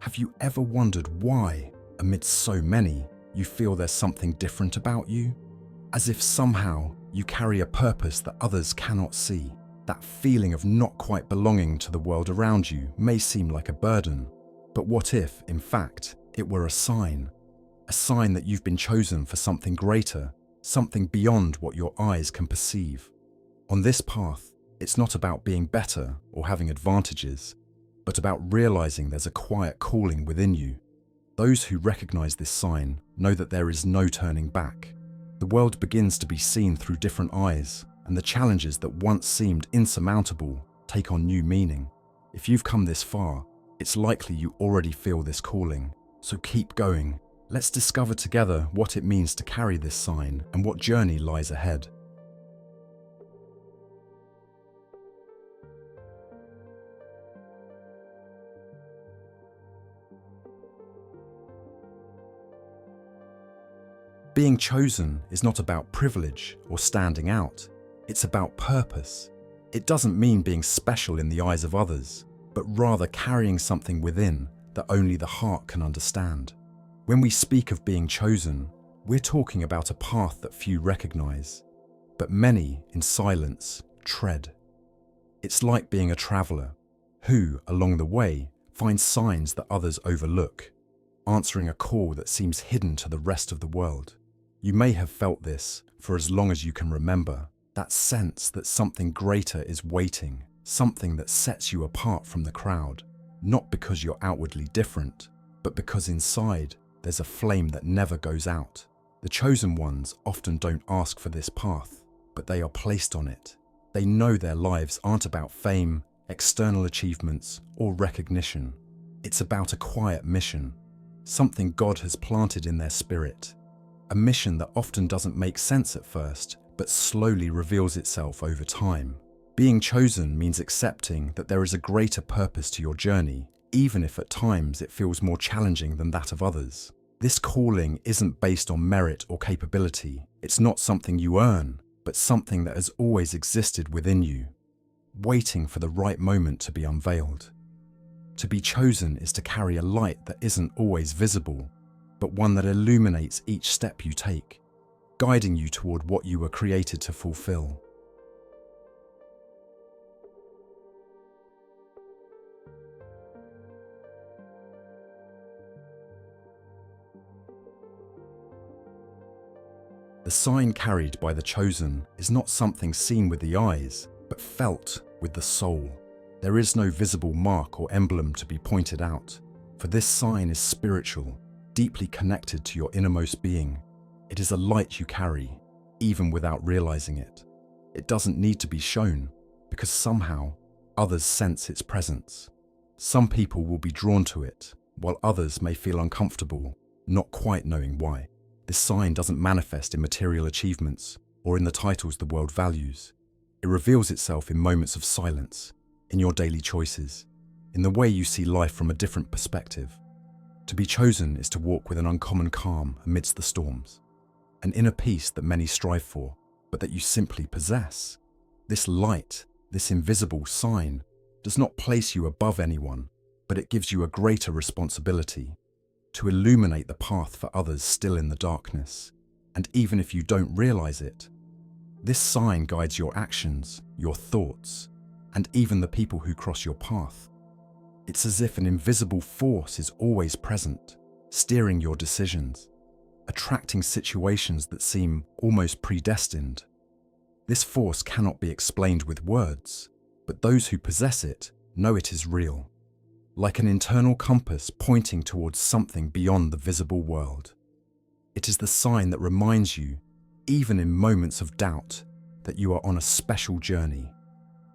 Have you ever wondered why, amidst so many, you feel there's something different about you? As if somehow you carry a purpose that others cannot see. That feeling of not quite belonging to the world around you may seem like a burden. But what if, in fact, it were a sign? A sign that you've been chosen for something greater, something beyond what your eyes can perceive. On this path, it's not about being better or having advantages, but about realizing there's a quiet calling within you. Those who recognize this sign know that there is no turning back. The world begins to be seen through different eyes, and the challenges that once seemed insurmountable take on new meaning. If you've come this far, it's likely you already feel this calling. So keep going. Let's discover together what it means to carry this sign and what journey lies ahead. Being chosen is not about privilege or standing out. It's about purpose. It doesn't mean being special in the eyes of others, but rather carrying something within that only the heart can understand. When we speak of being chosen, we're talking about a path that few recognize, but many, in silence, tread. It's like being a traveler who, along the way, finds signs that others overlook, answering a call that seems hidden to the rest of the world. You may have felt this for as long as you can remember, that sense that something greater is waiting, something that sets you apart from the crowd, not because you're outwardly different, but because inside there's a flame that never goes out. The chosen ones often don't ask for this path, but they are placed on it. They know their lives aren't about fame, external achievements, or recognition. It's about a quiet mission, something God has planted in their spirit. A mission that often doesn't make sense at first, but slowly reveals itself over time. Being chosen means accepting that there is a greater purpose to your journey, even if at times it feels more challenging than that of others. This calling isn't based on merit or capability. It's not something you earn, but something that has always existed within you, waiting for the right moment to be unveiled. To be chosen is to carry a light that isn't always visible, but one that illuminates each step you take, guiding you toward what you were created to fulfill. The sign carried by the chosen is not something seen with the eyes, but felt with the soul. There is no visible mark or emblem to be pointed out, for this sign is spiritual, deeply connected to your innermost being. It is a light you carry, even without realizing it. It doesn't need to be shown, because somehow others sense its presence. Some people will be drawn to it, while others may feel uncomfortable, not quite knowing why. This sign doesn't manifest in material achievements or in the titles the world values. It reveals itself in moments of silence, in your daily choices, in the way you see life from a different perspective. To be chosen is to walk with an uncommon calm amidst the storms, an inner peace that many strive for, but that you simply possess. This light, this invisible sign, does not place you above anyone, but it gives you a greater responsibility to illuminate the path for others still in the darkness. And even if you don't realize it, this sign guides your actions, your thoughts, and even the people who cross your path. It's as if an invisible force is always present, steering your decisions, attracting situations that seem almost predestined. This force cannot be explained with words, but those who possess it know it is real, like an internal compass pointing towards something beyond the visible world. It is the sign that reminds you, even in moments of doubt, that you are on a special journey,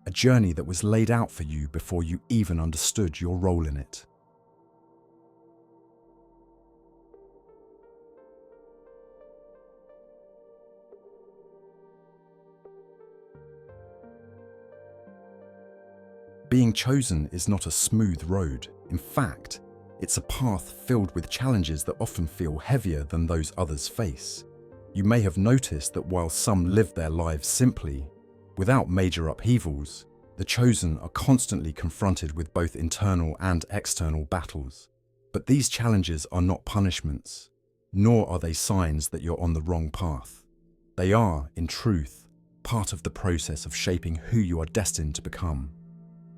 a journey that was laid out for you before you even understood your role in it. Being chosen is not a smooth road. In fact, it's a path filled with challenges that often feel heavier than those others face. You may have noticed that while some live their lives simply, without major upheavals, the chosen are constantly confronted with both internal and external battles. But these challenges are not punishments, nor are they signs that you're on the wrong path. They are, in truth, part of the process of shaping who you are destined to become.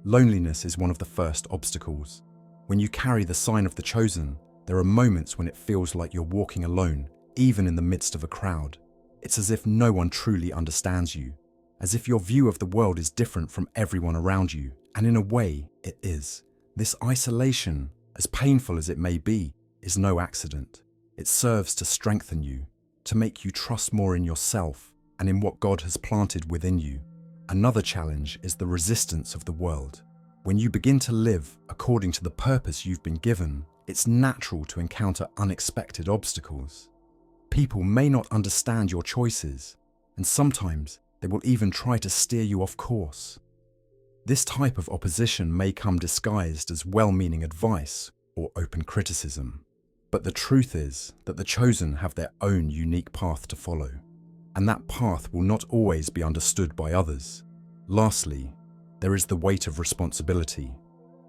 Loneliness is one of the first obstacles. When you carry the sign of the chosen, there are moments when it feels like you're walking alone, even in the midst of a crowd. It's as if no one truly understands you, as if your view of the world is different from everyone around you, and in a way, it is. This isolation, as painful as it may be, is no accident. It serves to strengthen you, to make you trust more in yourself and in what God has planted within you. Another challenge is the resistance of the world. When you begin to live according to the purpose you've been given, it's natural to encounter unexpected obstacles. People may not understand your choices, and sometimes they will even try to steer you off course. This type of opposition may come disguised as well-meaning advice or open criticism. But the truth is that the chosen have their own unique path to follow, and that path will not always be understood by others. Lastly, there is the weight of responsibility.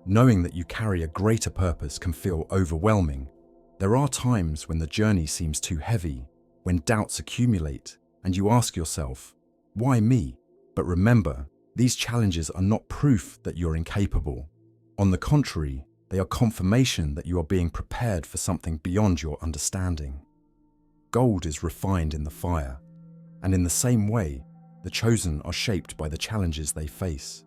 Knowing that you carry a greater purpose can feel overwhelming. There are times when the journey seems too heavy, when doubts accumulate, and you ask yourself, why me? But remember, these challenges are not proof that you're incapable. On the contrary, they are confirmation that you are being prepared for something beyond your understanding. Gold is refined in the fire, and in the same way, the chosen are shaped by the challenges they face.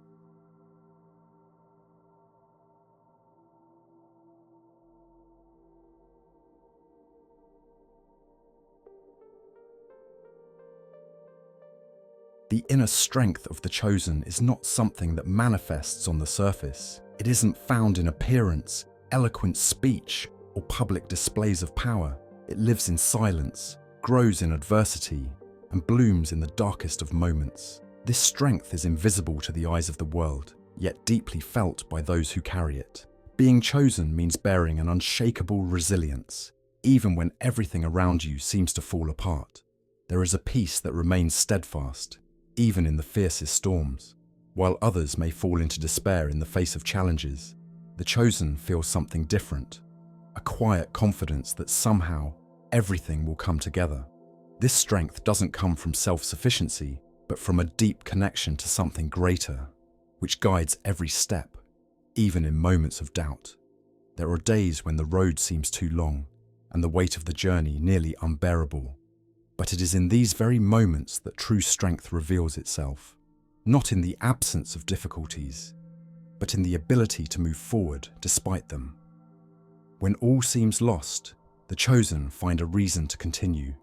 The inner strength of the chosen is not something that manifests on the surface. It isn't found in appearance, eloquent speech, or public displays of power. It lives in silence, grows in adversity, and blooms in the darkest of moments. This strength is invisible to the eyes of the world, yet deeply felt by those who carry it. Being chosen means bearing an unshakable resilience, even when everything around you seems to fall apart. There is a peace that remains steadfast, even in the fiercest storms. While others may fall into despair in the face of challenges, the chosen feels something different, a quiet confidence that somehow everything will come together. This strength doesn't come from self-sufficiency, but from a deep connection to something greater, which guides every step, even in moments of doubt. There are days when the road seems too long, and the weight of the journey nearly unbearable. But it is in these very moments that true strength reveals itself, not in the absence of difficulties, but in the ability to move forward despite them. When all seems lost, the chosen find a reason to continue.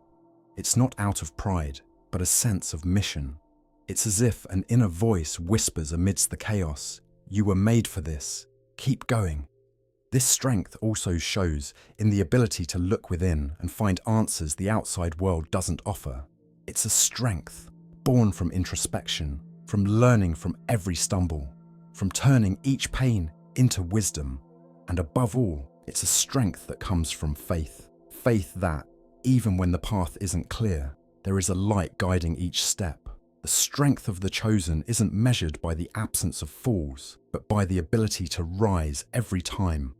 It's not out of pride, but a sense of mission. It's as if an inner voice whispers amidst the chaos, "You were made for this. Keep going." This strength also shows in the ability to look within and find answers the outside world doesn't offer. It's a strength born from introspection, from learning from every stumble, from turning each pain into wisdom. And above all, it's a strength that comes from faith. Faith that, even when the path isn't clear, there is a light guiding each step. The strength of the chosen isn't measured by the absence of falls, but by the ability to rise every time.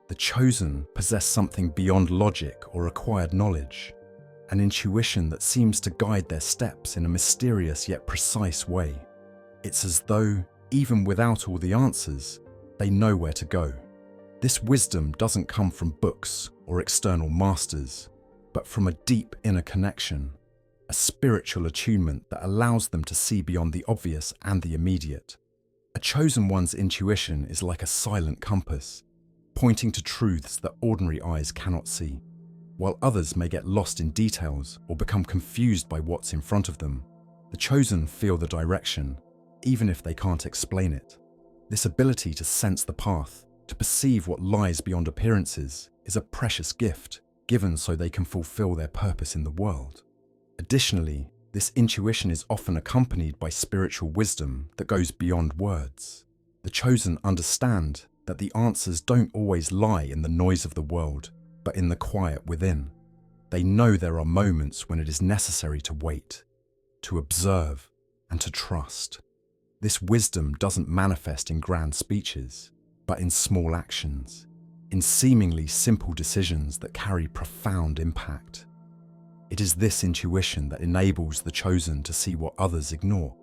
The chosen possess something beyond logic or acquired knowledge, an intuition that seems to guide their steps in a mysterious yet precise way. It's as though, even without all the answers, they know where to go. This wisdom doesn't come from books or external masters, but from a deep inner connection, a spiritual attunement that allows them to see beyond the obvious and the immediate. A chosen one's intuition is like a silent compass, pointing to truths that ordinary eyes cannot see. While others may get lost in details or become confused by what's in front of them, the chosen feel the direction, even if they can't explain it. This ability to sense the path, to perceive what lies beyond appearances, is a precious gift, given so they can fulfill their purpose in the world. Additionally, this intuition is often accompanied by spiritual wisdom that goes beyond words. The chosen understand that the answers don't always lie in the noise of the world, but in the quiet within. They know there are moments when it is necessary to wait, to observe, and to trust. This wisdom doesn't manifest in grand speeches, but in small actions, in seemingly simple decisions that carry profound impact. It is this intuition that enables the chosen to see what others ignore,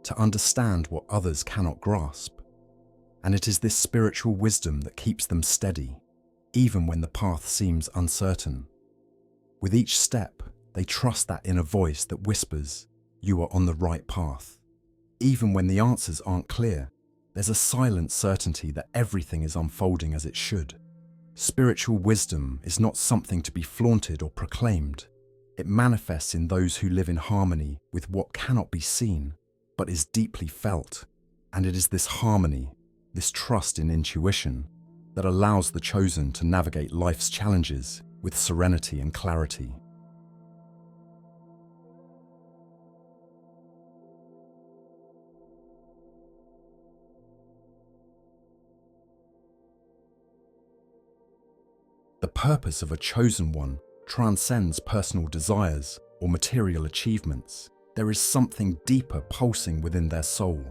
to understand what others cannot grasp. And it is this spiritual wisdom that keeps them steady, even when the path seems uncertain. With each step, they trust that inner voice that whispers, "You are on the right path." Even when the answers aren't clear, there's a silent certainty that everything is unfolding as it should. Spiritual wisdom is not something to be flaunted or proclaimed. It manifests in those who live in harmony with what cannot be seen, but is deeply felt. And it is this harmony, this trust in intuition, that allows the chosen to navigate life's challenges with serenity and clarity. The purpose of a chosen one transcends personal desires or material achievements. There is something deeper pulsing within their soul,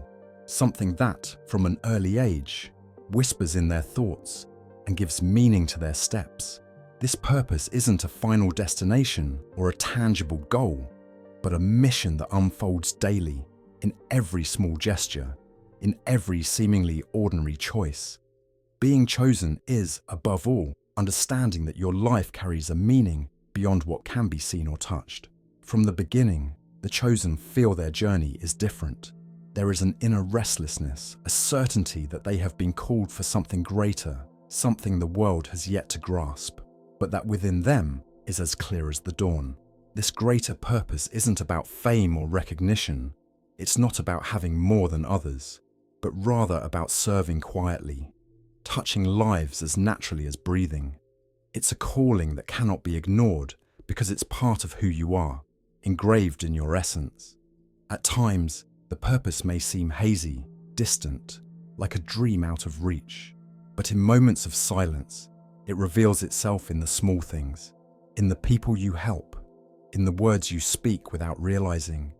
something that, from an early age, whispers in their thoughts and gives meaning to their steps. This purpose isn't a final destination or a tangible goal, but a mission that unfolds daily, in every small gesture, in every seemingly ordinary choice. Being chosen is, above all, understanding that your life carries a meaning beyond what can be seen or touched. From the beginning, the chosen feel their journey is different. There is an inner restlessness, a certainty that they have been called for something greater, something the world has yet to grasp, but that within them is as clear as the dawn. This greater purpose isn't about fame or recognition. It's not about having more than others, but rather about serving quietly, touching lives as naturally as breathing. It's a calling that cannot be ignored because it's part of who you are, engraved in your essence. At times, the purpose may seem hazy, distant, like a dream out of reach. But in moments of silence, it reveals itself in the small things, in the people you help, in the words you speak without realizing,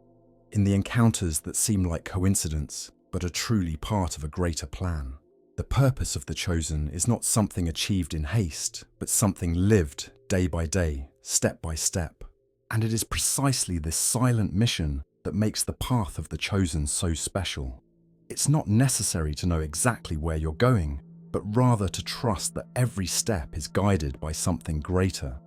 in the encounters that seem like coincidence but are truly part of a greater plan. The purpose of the chosen is not something achieved in haste, but something lived day by day, step by step. And it is precisely this silent mission that makes the path of the chosen so special. It's not necessary to know exactly where you're going, but rather to trust that every step is guided by something greater.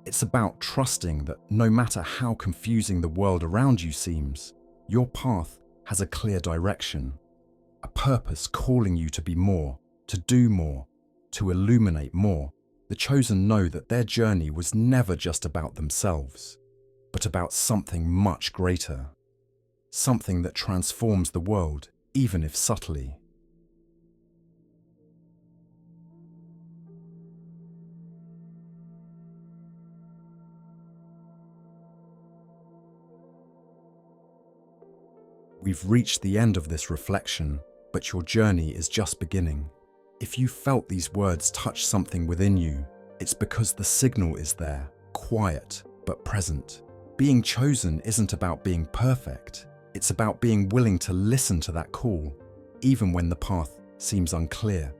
It's about trusting that no matter how confusing the world around you seems, your path has a clear direction, a purpose calling you to be more, to do more, to illuminate more. The chosen know that their journey was never just about themselves, but about something much greater, something that transforms the world, even if subtly. We've reached the end of this reflection, but your journey is just beginning. If you felt these words touch something within you, it's because the signal is there, quiet but present. Being chosen isn't about being perfect. It's about being willing to listen to that call, even when the path seems unclear.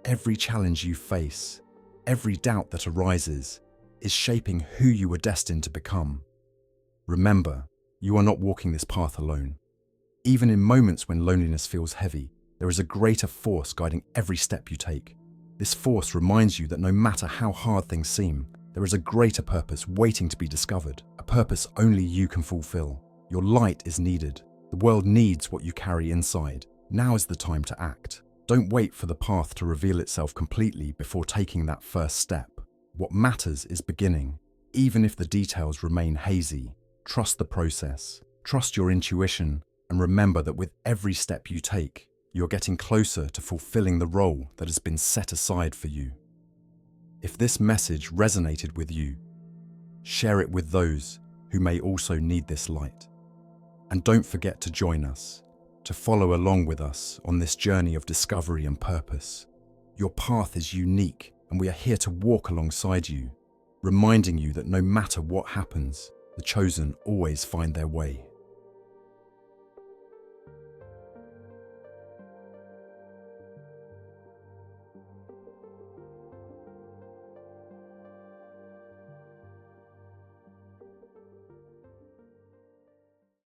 Every challenge you face, every doubt that arises, is shaping who you were destined to become. Remember, you are not walking this path alone. Even in moments when loneliness feels heavy, there is a greater force guiding every step you take. This force reminds you that no matter how hard things seem, there is a greater purpose waiting to be discovered, a purpose only you can fulfill. Your light is needed. The world needs what you carry inside. Now is the time to act. Don't wait for the path to reveal itself completely before taking that first step. What matters is beginning. Even if the details remain hazy, trust the process, trust your intuition, and remember that with every step you take, you're getting closer to fulfilling the role that has been set aside for you. If this message resonated with you, share it with those who may also need this light. And don't forget to join us, to follow along with us on this journey of discovery and purpose. Your path is unique, and we are here to walk alongside you. reminding you that no matter what happens, the chosen always find their way.